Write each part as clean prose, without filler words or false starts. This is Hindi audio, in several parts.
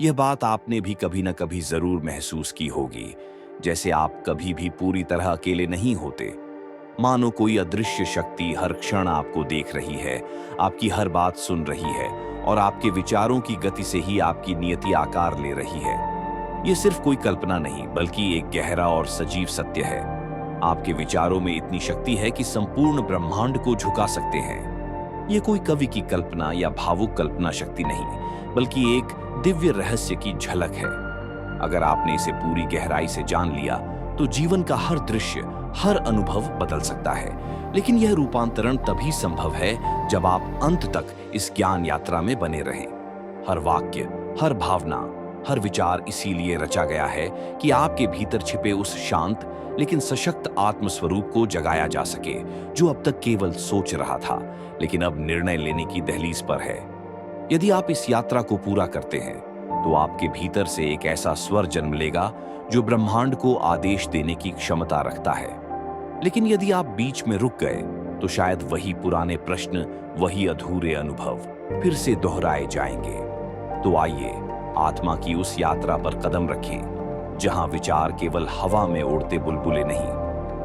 यह बात आपने भी कभी न कभी जरूर महसूस की होगी, जैसे आप कभी भी पूरी तरह अकेले नहीं होते। मानो कोई अदृश्य शक्ति हर क्षण आपको देख रही है, आपकी हर बात सुन रही है और आपके विचारों की गति से ही आपकी नियति आकार ले रही है। ये सिर्फ कोई कल्पना नहीं, बल्कि एक गहरा और सजीव सत्य है। आपके विचारों में इतनी शक्ति है कि संपूर्ण ब्रह्मांड को झुका सकते हैं। ये कोई कवि की कल्पना या भावुक कल्पना शक्ति नहीं, बल्कि एक दिव्य रहस्य की झलक है। अगर आपने इसे पूरी गहराई से जान लिया, तो जीवन का हर दृश्य, हर अनुभव बदल सकता है। लेकिन यह रूपांतरण तभी संभव है जब आप अंत तक इस ज्ञान यात्रा में बने रहें। हर वाक्य, हर भावना, हर विचार इसीलिए रचा गया है कि आपके भीतर छिपे उस शांत लेकिन सशक्त आत्मस्वरूप को जगाया जा सके, जो अब तक केवल सोच रहा था, लेकिन अब निर्णय लेने की दहलीज पर है। यदि आप इस यात्रा को पूरा करते हैं, तो आपके भीतर से एक ऐसा स्वर जन्म लेगा जो ब्रह्मांड को आदेश देने की क्षमता रखता है। लेकिन यदि आप बीच में रुक गए, तो शायद वही पुराने प्रश्न, वही अधूरे अनुभव फिर से दोहराए जाएंगे। तो आइए आत्मा की उस यात्रा पर कदम रखें, जहां विचार केवल हवा में उड़ते बुलबुले नहीं,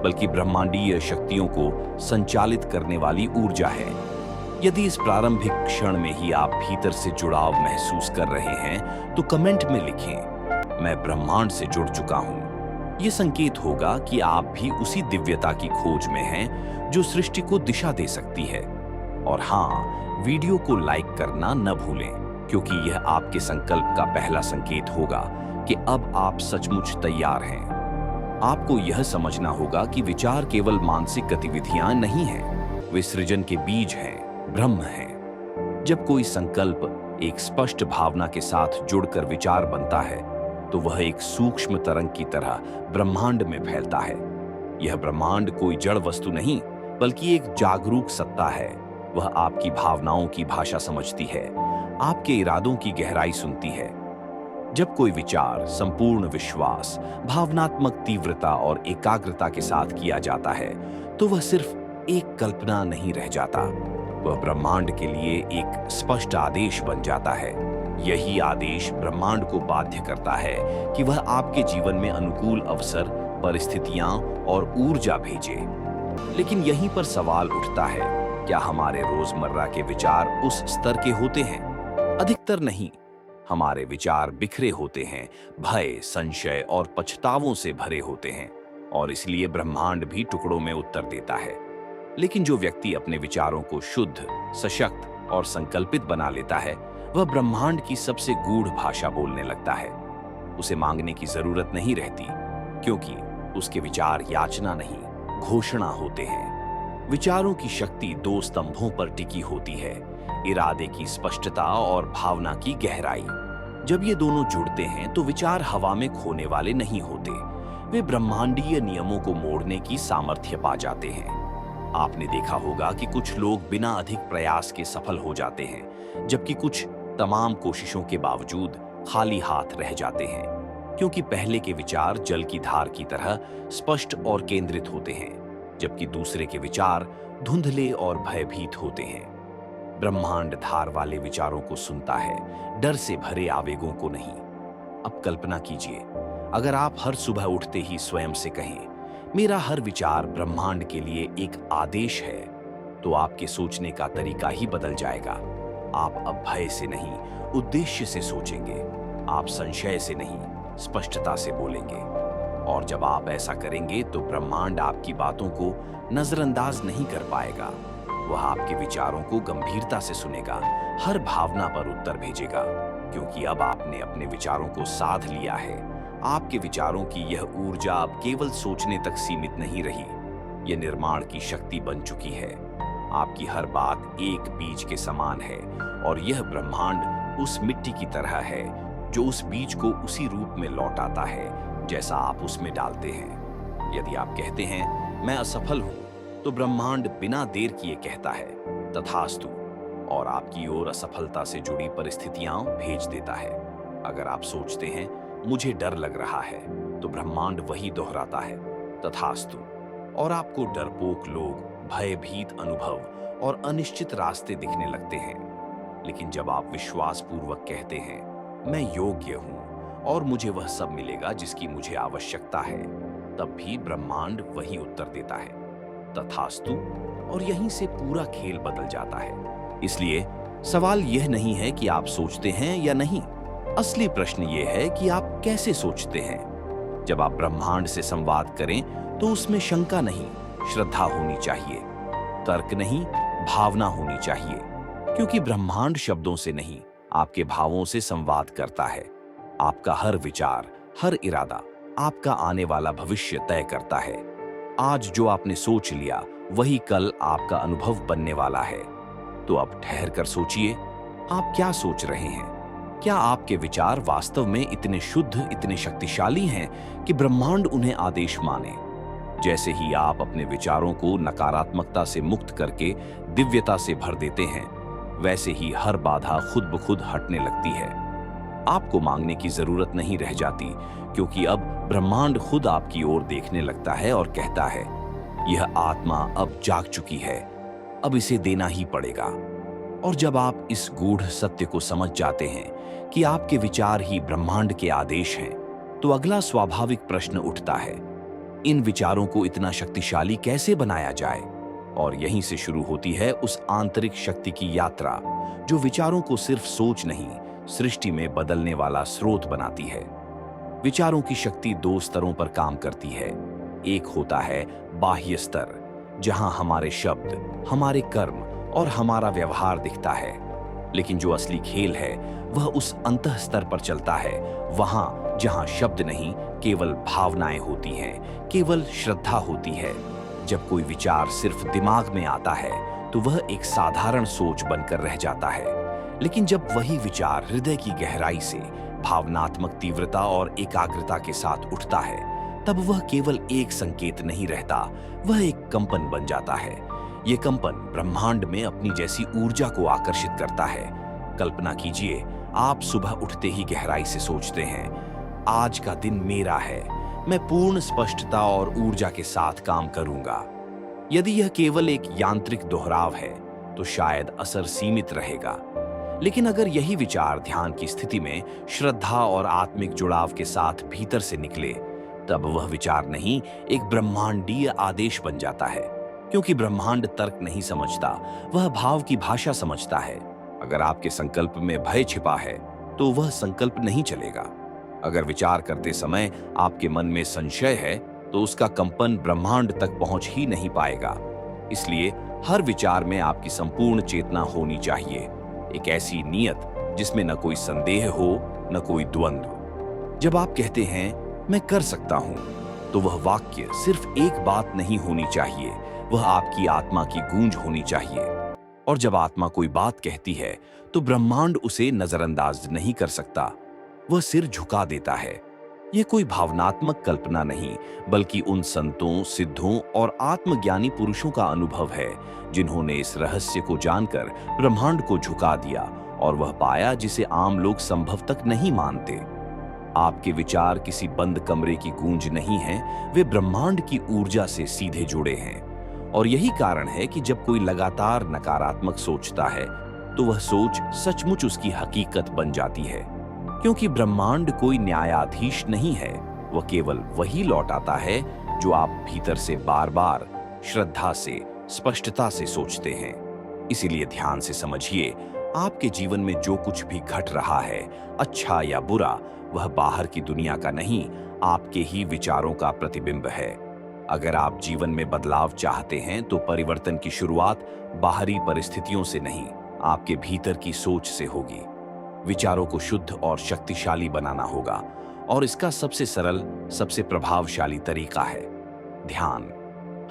बल्कि ब्रह्मांडीय शक्तियों को संचालित करने वाली ऊर्जा है। यदि इस प्रारंभिक क्षण में ही आप भीतर से जुड़ाव महसूस कर रहे हैं, तो कमेंट में लिखें, मैं ब्रह्मांड से जुड़ चुका हूं। यह संकेत होगा कि आप भी उसी दिव्यता की खोज में हैं जो सृष्टि को दिशा दे सकती है। और हाँ, वीडियो को लाइक करना न भूलें, क्योंकि यह आपके संकल्प का पहला संकेत होगा कि अब आप सचमुच तैयार हैं। आपको यह समझना होगा कि विचार केवल मानसिक गतिविधियां नहीं हैं, वे सृजन के बीज हैं, ब्रह्म है। जब कोई संकल्प एक स्पष्ट भावना के साथ जुड़कर विचार बनता है, तो वह एक सूक्ष्म तरंग की तरह ब्रह्मांड में फैलता है। यह ब्रह्मांड कोई जड़ वस्तु नहीं, बल्कि एक जागरूक सत्ता है। वह आपकी भावनाओं की भाषा समझती है, आपके इरादों की गहराई सुनती है। जब कोई विचार संपूर्ण विश्वास, भावनात्मक तीव्रता और एकाग्रता के साथ किया जाता है, तो वह सिर्फ एक कल्पना नहीं रह जाता, वह ब्रह्मांड के लिए एक स्पष्ट आदेश बन जाता है। यही आदेश ब्रह्मांड को बाध्य करता है कि वह आपके जीवन में अनुकूल अवसर, परिस्थितियां और ऊर्जा भेजे। लेकिन यहीं पर सवाल उठता है, क्या हमारे रोजमर्रा के विचार उस स्तर के होते हैं? अधिकतर नहीं। हमारे विचार बिखरे होते हैं, भय, संशय और पछतावों से भरे होते हैं, और इसलिए ब्रह्मांड भी टुकड़ों में उत्तर देता है। लेकिन जो व्यक्ति अपने विचारों को शुद्ध, सशक्त और संकल्पित बना लेता है, वह ब्रह्मांड की सबसे गूढ़ भाषा बोलने लगता है। उसे मांगने की जरूरत नहीं रहती, क्योंकि उसके विचार याचना नहीं, घोषणा होते हैं। विचारों की शक्ति दो स्तंभों पर टिकी होती है, इरादे की स्पष्टता और भावना की गहराई। जब ये दोनों जुड़ते हैं, तो विचार हवा में खोने वाले नहीं होते, वे ब्रह्मांडीय नियमों को मोड़ने की सामर्थ्य पा जाते हैं। आपने देखा होगा कि कुछ लोग बिना अधिक प्रयास के सफल हो जाते हैं, जबकि कुछ तमाम कोशिशों के बावजूद खाली हाथ रह जाते हैं, क्योंकि पहले के विचार जल की धार की तरह स्पष्ट और केंद्रित होते हैं, जबकि दूसरे के विचार धुंधले और भयभीत होते हैं। ब्रह्मांड धार वाले विचारों को सुनता है, डर से भरे आवेगों को नहीं। अब कल्पना कीजिए, अगर आप हर सुबह उठते ही स्वयं से कहें, मेरा हर विचार ब्रह्मांड के लिए एक आदेश है, तो आपके सोचने का तरीका ही बदल जाएगा। आप अब भय से नहीं, उद्देश्य से सोचेंगे। आप संशय से नहीं, स्पष्टता से बोलेंगे। और जब आप ऐसा करेंगे, तो ब्रह्मांड आपकी बातों को नजरअंदाज नहीं कर पाएगा। वह आपके विचारों को गंभीरता से सुनेगा, हर भावना पर उत्तर भेजेगा, क्योंकि अब आपने अपने विचारों को साध लिया है। आपके विचारों की यह ऊर्जा अब केवल सोचने तक सीमित नहीं रही, यह निर्माण की शक्ति बन चुकी है। आपकी हर बात एक बीज के समान है, और यह ब्रह्मांड उस मिट्टी की तरह है जो उस बीज को उसी रूप में लौटाता है जैसा आप उसमें डालते हैं। यदि आप कहते हैं, मैं असफल हूं, तो ब्रह्मांड बिना देर किए कहता है, तथास्तु, और आपकी ओर असफलता से जुड़ी परिस्थितियां भेज देता है। अगर आप सोचते हैं, मुझे डर लग रहा है, तो ब्रह्मांड वही दोहराता है, तथास्तु, और आपको डरपोक लोग, भयभीत अनुभव और अनिश्चित रास्ते दिखने लगते हैं। लेकिन जब आप विश्वास पूर्वक कहते हैं, मैं योग्य हूं और मुझे वह सब मिलेगा जिसकी मुझे आवश्यकता है, तब भी ब्रह्मांड वही उत्तर देता है, तथास्तु, और यहीं से पूरा खेल बदल जाता है। इसलिए सवाल यह नहीं है कि आप सोचते हैं या नहीं, असली प्रश्न यह है कि आप कैसे सोचते हैं। जब आप ब्रह्मांड से संवाद करें तो उसमें शंका नहीं, श्रद्धा होनी चाहिए, तर्क नहीं, भावना होनी चाहिए, क्योंकि ब्रह्मांड शब्दों से नहीं, आपके भावों से संवाद करता है। आपका हर विचार, हर इरादा, आपका आने वाला भविष्य तय करता है। आज जो आपने सोच लिया वही कल आपका अनुभव बनने वाला है। तो अब ठहर कर सोचिए, आप क्या सोच रहे हैं? क्या आपके विचार वास्तव में इतने शुद्ध, इतने शक्तिशाली हैं कि ब्रह्मांड उन्हें आदेश माने? जैसे ही आप अपने विचारों को नकारात्मकता से मुक्त करके दिव्यता से भर देते हैं, वैसे ही हर बाधा खुद ब खुद हटने लगती है। आपको मांगने की जरूरत नहीं रह जाती, क्योंकि अब ब्रह्मांड खुद आपकी ओर देखने लगता है और कहता है, यह आत्मा अब जाग चुकी है, अब इसे देना ही पड़ेगा। और जब आप इस गूढ़ सत्य को समझ जाते हैं कि आपके विचार ही ब्रह्मांड के आदेश हैं, तो अगला स्वाभाविक प्रश्न उठता है, इन विचारों को इतना शक्तिशाली कैसे बनाया जाए? और यहीं से शुरू होती है उस आंतरिक शक्ति की यात्रा, जो विचारों को सिर्फ सोच नहीं, सृष्टि में बदलने वाला स्रोत बनाती है। विचारों की शक्ति दो स्तरों पर काम करती है। एक होता है बाह्य स्तर, जहां हमारे शब्द, हमारे कर्म और हमारा व्यवहार दिखता है। लेकिन जो असली खेल है वह उस अंतः स्तर पर चलता है, वहां जहां शब्द नहीं, केवल भावनाएं होती हैं, केवल श्रद्धा होती है। जब कोई विचार सिर्फ दिमाग में आता है तो वह एक साधारण सोच बनकर रह जाता है। लेकिन जब वही विचार हृदय की गहराई से भावनात्मक तीव्रता और एकाग्रता के साथ उठता है, तब वह केवल एक संकेत नहीं रहता, वह एक कंपन बन जाता है। यह कंपन ब्रह्मांड में अपनी जैसी ऊर्जा को आकर्षित करता है। कल्पना कीजिए, आप सुबह उठते ही गहराई से सोचते हैं, आज का दिन मेरा है, मैं पूर्ण स्पष्टता और ऊर्जा के साथ काम करूंगा। यदि यह केवल एक यांत्रिक दोहराव है तो शायद असर सीमित रहेगा। लेकिन अगर यही विचार ध्यान की स्थिति में श्रद्धा और आत्मिक जुड़ाव के साथ भीतर से निकले, तब वह विचार नहीं, एक ब्रह्मांडीय आदेश बन जाता है। क्योंकि ब्रह्मांड तर्क नहीं समझता, वह भाव की भाषा समझता है। अगर आपके संकल्प में भय छिपा है तो वह संकल्प नहीं चलेगा। अगर विचार करते समय आपके मन में संशय है तो उसका कंपन ब्रह्मांड तक पहुंच ही नहीं पाएगा। इसलिए हर विचार में आपकी संपूर्ण चेतना होनी चाहिए, एक ऐसी नियत जिसमें न कोई संदेह हो, न कोई द्वंद्व। जब आप कहते हैं मैं कर सकता हूं, तो वह वाक्य सिर्फ एक बात नहीं होनी चाहिए, वह आपकी आत्मा की गूंज होनी चाहिए। और जब आत्मा कोई बात कहती है तो ब्रह्मांड उसे नजरअंदाज नहीं कर सकता, वह सिर झुका देता है। यह कोई भावनात्मक कल्पना नहीं, बल्कि उन संतों, सिद्धों और आत्मज्ञानी पुरुषों का अनुभव है जिन्होंने इस रहस्य को जानकर ब्रह्मांड को झुका दिया और वह पाया जिसे आम लोग संभव तक नहीं मानते। आपके विचार किसी बंद कमरे की गूंज नहीं है, वे ब्रह्मांड की ऊर्जा से सीधे जुड़े हैं। और यही कारण है कि जब कोई लगातार नकारात्मक सोचता है तो वह सोच सचमुच उसकी हकीकत बन जाती है। क्योंकि ब्रह्मांड कोई न्यायाधीश नहीं है, वह केवल वही लौटाता है जो आप भीतर से बार बार श्रद्धा से, स्पष्टता से सोचते हैं। इसीलिए ध्यान से समझिए, आपके जीवन में जो कुछ भी घट रहा है, अच्छा या बुरा, वह बाहर की दुनिया का नहीं, आपके ही विचारों का प्रतिबिंब है। अगर आप जीवन में बदलाव चाहते हैं तो परिवर्तन की शुरुआत बाहरी परिस्थितियों से नहीं, आपके भीतर की सोच से होगी। विचारों को शुद्ध और शक्तिशाली बनाना होगा, और इसका सबसे सरल, सबसे प्रभावशाली तरीका है ध्यान।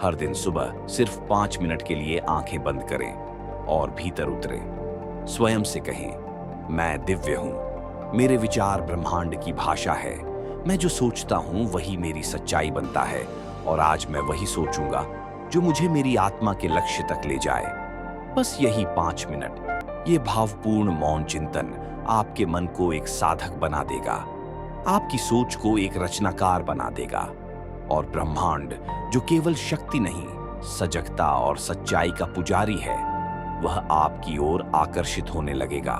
हर दिन सुबह सिर्फ 5 मिनट के लिए आंखें बंद करें और भीतर उतरें। स्वयं से कहें, मैं दिव्य हूं, मेरे विचार ब्रह्मांड की भाषा है, मैं जो सोचता हूं वही मेरी सच्चाई बनता है, और आज मैं वही सोचूंगा जो मुझे मेरी आत्मा के लक्ष्य तक ले जाए। बस यही 5 मिनट, ये भावपूर्ण मौन चिंतन आपके मन को एक साधक बना देगा, आपकी सोच को एक रचनाकार बना देगा, और ब्रह्मांड जो केवल शक्ति नहीं, सजगता और सच्चाई का पुजारी है, वह आपकी ओर आकर्षित होने लगेगा।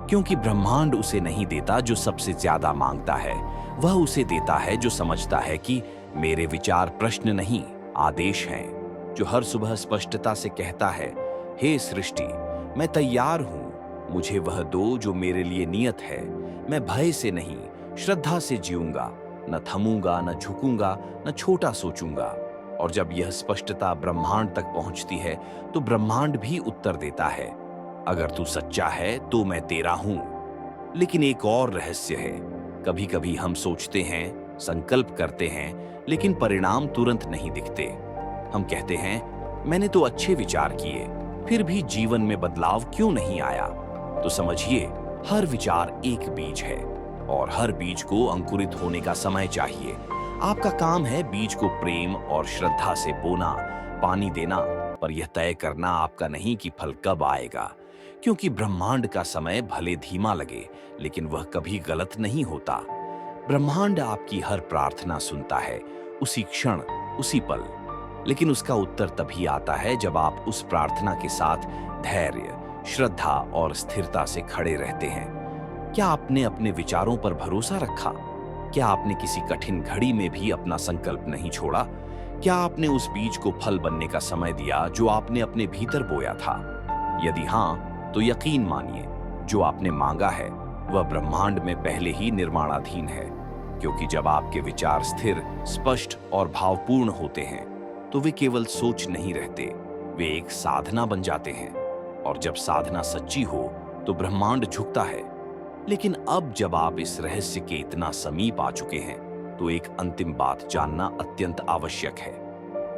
क्योंकि ब्रह्मांड उसे नहीं देता जो सबसे ज्यादा मांगता है, वह उसे देता है जो समझता है कि मेरे विचार प्रश्न नहीं, आदेश हैं। जो हर सुबह स्पष्टता से कहता है, हे सृष्टि, मैं तैयार हूं, मुझे वह दो जो मेरे लिए नियत है। मैं भय से नहीं, श्रद्धा से जीऊंगा, न थमूंगा, न झुकूंगा, न छोटा सोचूंगा। और जब यह स्पष्टता ब्रह्मांड तक पहुंचती है तो ब्रह्मांड भी उत्तर देता है, अगर तू सच्चा है तो मैं तेरा हूं। लेकिन एक और रहस्य है, कभी कभी हम सोचते हैं, संकल्प करते हैं, लेकिन परिणाम तुरंत नहीं दिखते। हम कहते हैं, मैंने तो अच्छे विचार किए, फिर भी जीवन में बदलाव क्यों नहीं आया? तो समझिए, हर विचार एक बीज है और हर बीज को अंकुरित होने का समय चाहिए। आपका काम है बीज को प्रेम और श्रद्धा से बोना, पानी देना, पर यह तय करना आपका नहीं कि फल कब आएगा। क्योंकि ब्रह्मांड का समय भले धीमा लगे, लेकिन वह कभी गलत नहीं होता। ब्रह्मांड आपकी हर प्रार्थना सुनता है, उसी क्षण, उसी पल। लेकिन उसका उत्तर तभी आता है जब आप उस प्रार्थना के साथ धैर्य, श्रद्धा और स्थिरता से खड़े रहते हैं। क्या आपने अपने विचारों पर भरोसा रखा? क्या आपने किसी कठिन घड़ी में भी अपना संकल्प नहीं छोड़ा? क्या आपने उस बीज को फल बनने का समय दिया जो आपने अपने भीतर बोया था? यदि हाँ, तो यकीन मानिए, जो आपने मांगा है वह ब्रह्मांड में पहले ही निर्माणाधीन है। क्योंकि जब आपके विचार स्थिर, स्पष्ट और भावपूर्ण होते हैं तो वे केवल सोच नहीं रहते, वे एक साधना बन जाते हैं। और जब साधना सच्ची हो तो ब्रह्मांड झुकता है। लेकिन अब जब आप इस रहस्य के इतना समीप आ चुके हैं तो एक अंतिम बात जानना अत्यंत आवश्यक है।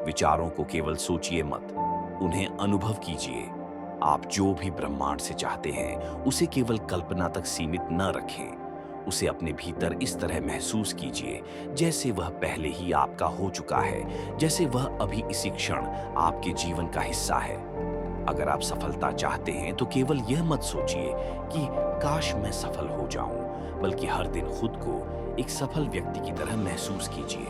विचारों को केवल सोचिए मत, उन्हें अनुभव कीजिए। आप जो भी ब्रह्मांड से चाहते हैं उसे केवल कल्पना तक सीमित न रखें, उसे अपने भीतर इस तरह महसूस कीजिए जैसे वह पहले ही आपका हो चुका है, जैसे वह अभी इसी क्षण आपके जीवन का हिस्सा है। अगर आप सफलता चाहते हैं तो केवल यह मत सोचिए कि काश मैं सफल हो जाऊं, बल्कि हर दिन खुद को एक सफल व्यक्ति की तरह महसूस कीजिए।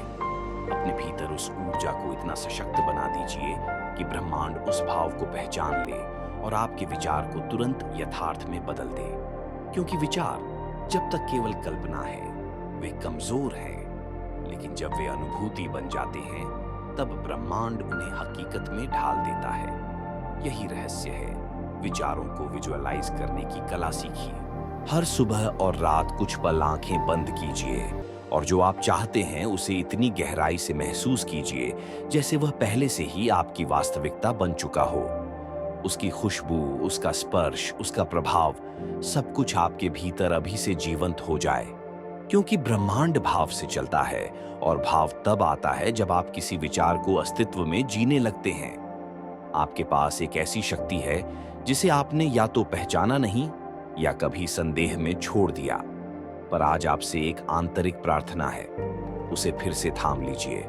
अपने भीतर उस ऊर्जा को इतना सशक्त बना दीजिए कि ब्रह्मांड उस भाव को पहचान ले और आपके विचार को तुरंत यथार्थ में बदल दे। क्योंकि विचार जब तक केवल कल्पना है वे कमजोर हैं, लेकिन जब वे अनुभूति बन जाते हैं तब ब्रह्मांड उन्हें हकीकत में ढाल देता है। यही रहस्य है, विचारों को विजुअलाइज करने की कला सीखिए। हर सुबह और रात कुछ पल आंखें बंद कीजिए और जो आप चाहते हैं उसे इतनी गहराई से महसूस कीजिए जैसे वह पहले से ही आपकी वास्तविकता बन चुका हो। उसकी खुशबू, उसका स्पर्श, उसका प्रभाव, सब कुछ आपके भीतर अभी से जीवंत हो जाए। क्योंकि ब्रह्मांड भाव से चलता है और भाव तब आता है जब आप किसी विचार को अस्तित्व में जीने लगते हैं। आपके पास एक ऐसी शक्ति है जिसे आपने या तो पहचाना नहीं या कभी संदेह में छोड़ दिया। पर आज आपसे एक आंतरिक प्रार्थना है, उसे फिर से थाम लीजिए।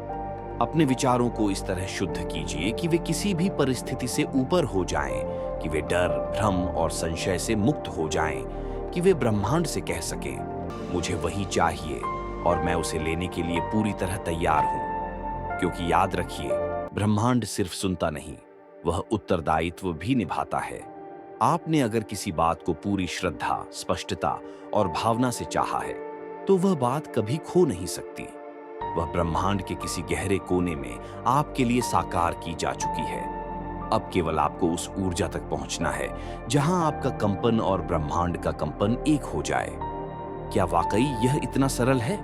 अपने विचारों को इस तरह शुद्ध कीजिए कि वे किसी भी परिस्थिति से ऊपर हो जाएं, कि वे डर, भ्रम और संशय से मुक्त हो जाएं, कि वे ब्रह्मांड से कह सकें, मुझे वही चाहिए और मैं उसे लेने के लिए पूरी तरह तैयार हूं। क्योंकि याद रखिए, ब्रह्मांड सिर्फ सुनता नहीं, वह उत्तरदायित्व भी निभाता है। आपने अगर किसी बात को पूरी श्रद्धा, स्पष्टता और भावना से चाहा है तो वह बात कभी खो नहीं सकती। वह ब्रह्मांड के किसी गहरे कोने में आपके लिए साकार की जा चुकी है। अब केवल आपको उस ऊर्जा तक पहुंचना है जहां आपका कंपन और ब्रह्मांड का कंपन एक हो जाए। क्या वाकई यह इतना सरल है?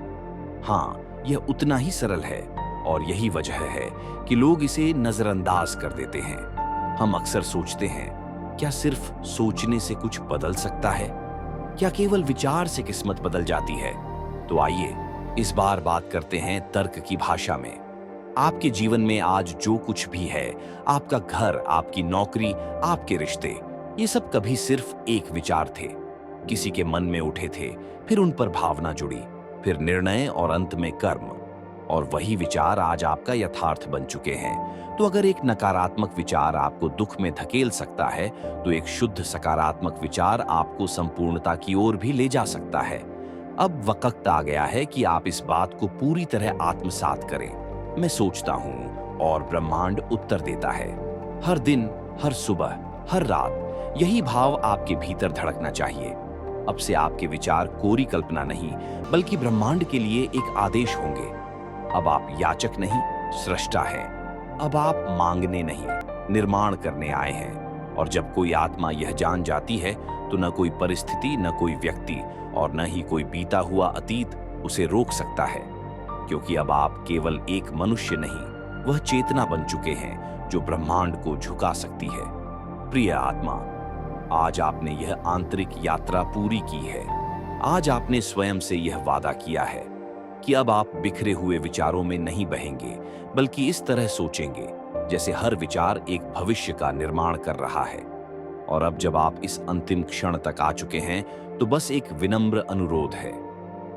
हाँ, यह उतना ही सरल है और यही वजह है कि लोग इसे नजरअंदाज कर देते हैं। हम अक्सर सोचते हैं, क्या सिर्फ सोचने से कुछ बदल सकता है? क्या केवल विचार से किस्मत बदल जाती है? तो आइए इस बार बात करते हैं तर्क की भाषा में। आपके जीवन में आज जो कुछ भी है, आपका घर, आपकी नौकरी, आपके रिश्ते, ये सब कभी सिर्फ एक विचार थे। किसी के मन में उठे थे, फिर उन पर भावना जुड़ी, फिर निर्णय और अंत में कर्म। और वही विचार आज आपका यथार्थ बन चुके हैं। तो अगर एक नकारात्मक विचार आपको दुख में धकेल सकता है, तो एक शुद्ध सकारात्मक विचार आपको संपूर्णता की ओर भी ले जा सकता है। अब वक्त आ गया है कि आप इस बात को पूरी तरह आत्मसात करें। मैं सोचता हूं और ब्रह्मांड उत्तर देता है। हर दिन, हर सुबह, हर रात यही भाव आपके भीतर धड़कना चाहिए। अब से आपके विचार कोरी कल्पना नहीं, बल्कि ब्रह्मांड के लिए एक आदेश होंगे। अब आप याचक नहीं, सृष्टा हैं। अब आप मांगने नहीं, निर्माण करने आए हैं। और जब कोई आत्मा यह जान जाती है, तो न कोई परिस्थिति, न कोई व्यक्ति और न ही कोई बीता हुआ अतीत उसे रोक सकता है। क्योंकि अब आप केवल एक मनुष्य नहीं, वह चेतना बन चुके हैं जो ब्रह्मांड को झुका सकती है। प्रिय आत्मा, आज आपने यह आंतरिक यात्रा पूरी की है। आज आपने स्वयं से यह वादा किया है कि अब आप बिखरे हुए विचारों में नहीं बहेंगे, बल्कि इस तरह सोचेंगे जैसे हर विचार एक भविष्य का निर्माण कर रहा है। और अब जब आप इस अंतिम क्षण तक आ चुके हैं, तो बस एक विनम्र अनुरोध है।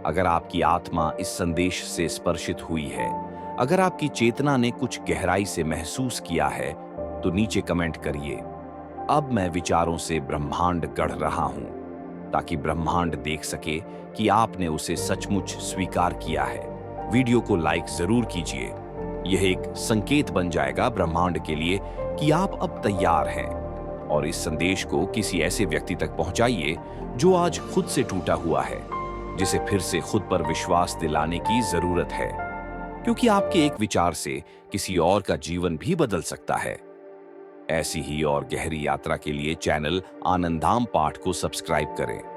अगर आपकी आत्मा इस संदेश से स्पर्शित हुई है, अगर आपकी चेतना ने कुछ गहराई से महसूस किया है, तो नीचे कमेंट करिए, अब मैं विचारों से ब्रह्मांड गढ़ रहा हूं, ताकि ब्रह्मांड देख सके कि आपने उसे सचमुच स्वीकार किया है। वीडियो को लाइक जरूर कीजिए। यह एक संकेत बन जाएगा ब्रह्मांड के लिए कि आप अब तैयार हैं। और इस संदेश को किसी ऐसे व्यक्ति तक पहुंचाइए जो आज खुद से टूटा हुआ है, जिसे फिर से खुद पर विश्वास दिलाने की जरूरत है। क्योंकि आपके एक विचार से किसी और का जीवन भी बदल सकता है। ऐसी ही और गहरी यात्रा के लिए चैनल आनंदधाम पाठ को सब्सक्राइब करें।